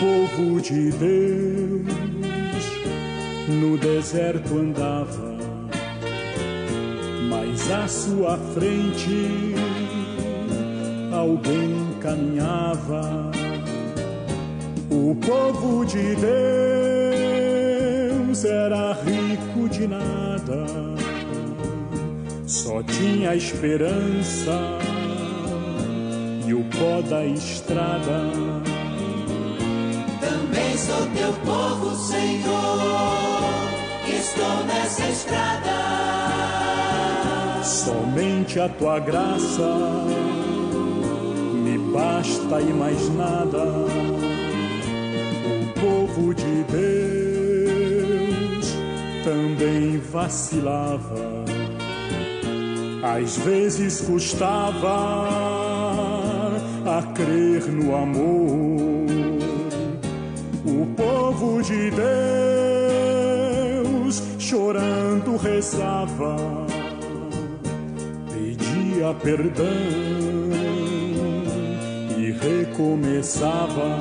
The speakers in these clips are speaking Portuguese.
povo de Deus no deserto andava, mas à sua frente alguém caminhava. O povo de Deus era rico de nada, só tinha esperança e o pó da estrada. Também sou teu povo, Senhor, estou nessa estrada. Somente a tua graça me basta e mais nada. O povo de Deus também vacilava, às vezes custava a crer no amor. O povo de Deus chorando rezava, pedia perdão e recomeçava.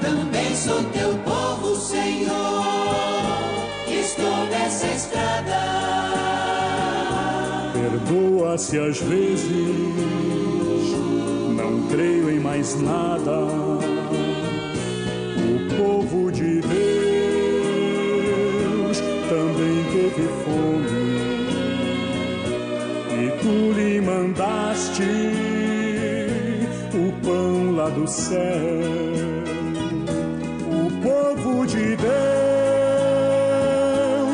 Também sou teu povo, Senhor, estou nessa estrada. Perdoa-se às vezes, não creio em mais nada. O povo de Deus também teve fome e tu lhe mandaste o pão lá do céu. O povo de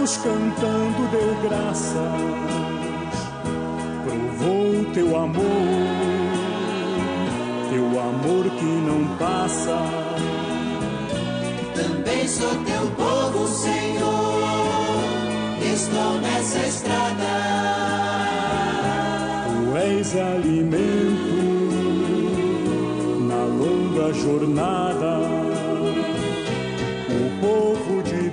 Deus cantando deu graças, provou teu amor que não passa. Também sou teu povo, Senhor, estou nessa estrada. Tu és alimento na longa jornada. O povo de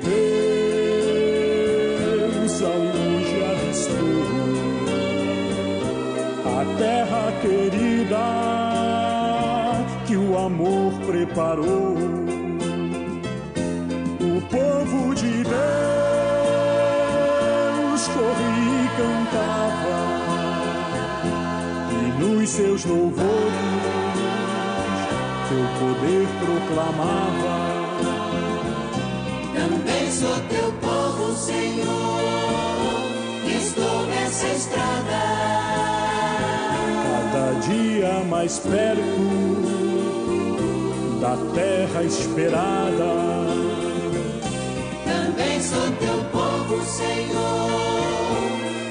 Deus ao longe avistou a terra querida que o amor preparou. O povo de Deus corria e cantava, e nos seus louvores teu poder proclamava. Também sou teu povo, Senhor, estou nessa estrada. Cada dia mais perto da terra esperada. Também sou teu povo, Senhor,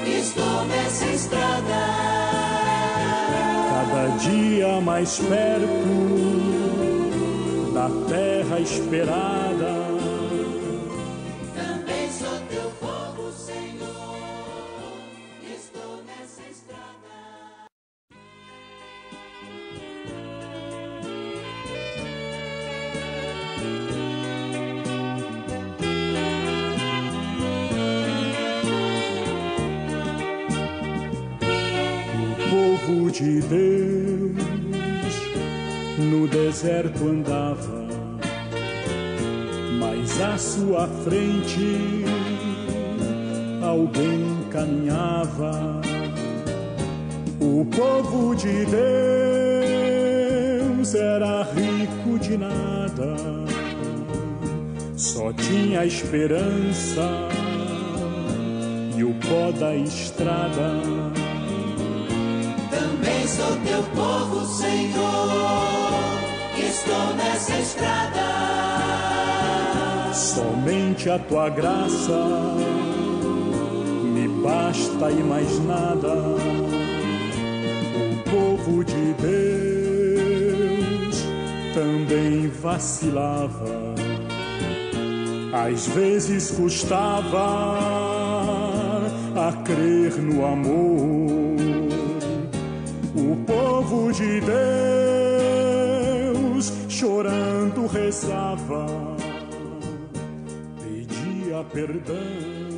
estou nessa estrada. Cada dia mais perto da terra esperada. Também sou teu povo, Senhor, estou nessa estrada. Povo de Deus no deserto andava, mas à sua frente alguém caminhava. O povo de Deus era rico de nada, só tinha esperança e o pó da estrada. Também sou teu povo, Senhor, estou nessa estrada. Somente a tua graça me basta e mais nada. O povo de Deus também vacilava, às vezes custava a crer no amor. O povo de Deus chorando rezava, pedia perdão